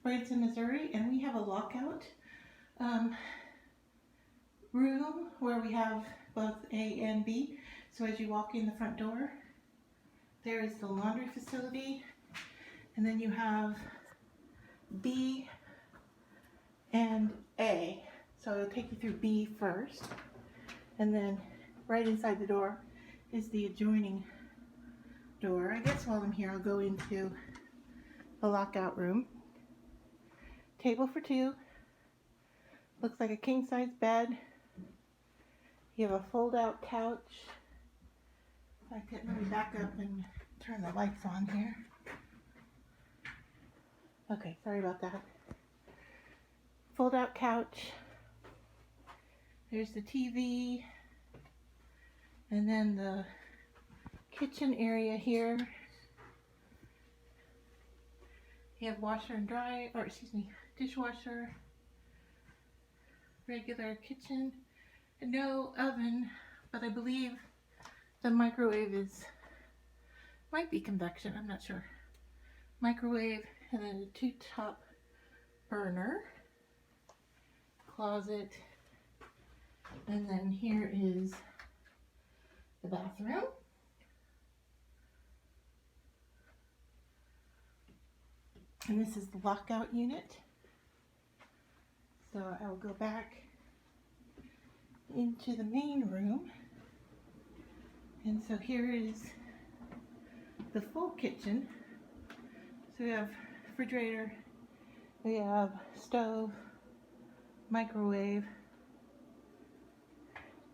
Branson, Missouri, and we have a lockout room where we have both A and B. So as you walk in the front door, there is the laundry facility, and then you have B and A. So I'll take you through B first, and then right inside the door is the adjoining door. I guess while I'm here, I'll go into the lockout room. Table for two. Looks like a king-size bed. You have a fold-out couch. If I could let me back up and turn the lights on here. Okay, sorry about that. Fold-out couch. There's the TV. And then the kitchen area here. You have washer and dryer, or excuse me, dishwasher, regular kitchen, no oven, but I believe the microwave might be convection, I'm not sure. Microwave, and then a two-top burner, closet, and then here is the bathroom. And this is the lockout unit. So I will go back into the main room. And so here is the full kitchen. So we have refrigerator, we have stove, microwave,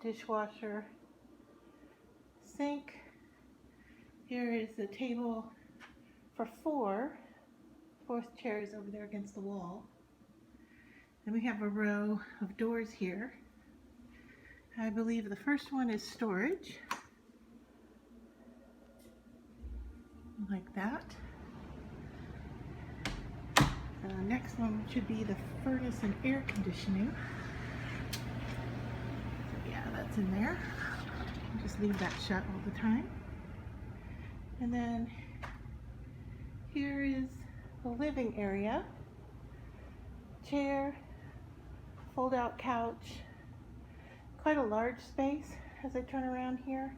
dishwasher, sink. Here is the table for four chairs over there against the wall. And we have a row of doors here. I believe the first one is storage, like that. The next one should be the furnace and air conditioning. So yeah, that's in there. Just leave that shut all the time. And then here is the living area. Chair, fold-out couch, quite a large space as I turn around here.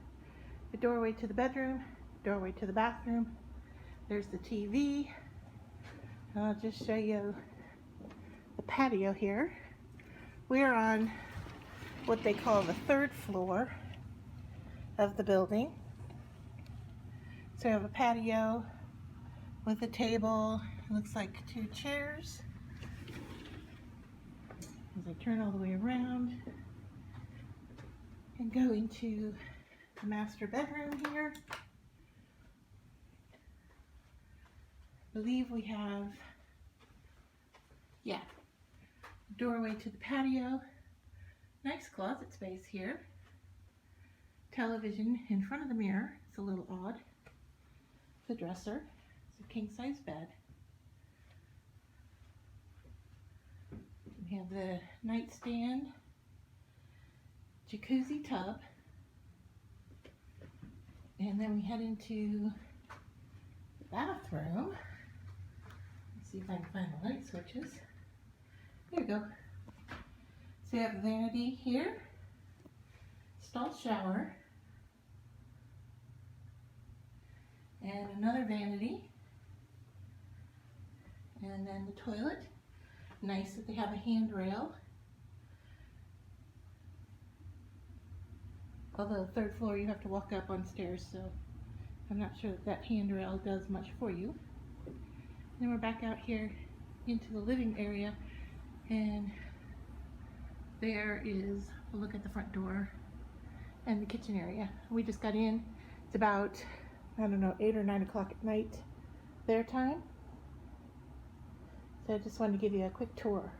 The doorway to the bedroom, doorway to the bathroom. There's the TV. And I'll just show you the patio here. We're on what they call the third floor of the building. So I have a patio with a table. It looks like two chairs. As I turn all the way around and go into the master bedroom here, I believe we have, doorway to the patio, nice closet space here, television in front of the mirror. It's a little odd. The dresser, it's a king-size bed. We have the nightstand, jacuzzi tub, and then we head into the bathroom. Let's see if I can find the light switches. There we go. So you have a vanity here, stall shower, and another vanity, and then the toilet. Nice that they have a handrail. Although the third floor you have to walk up on stairs, so I'm not sure that handrail does much for you. Then we're back out here into the living area, and there is a look at the front door and the kitchen area. We just got in. It's about, I don't know, 8 or 9 o'clock at night their time. So I just wanted to give you a quick tour.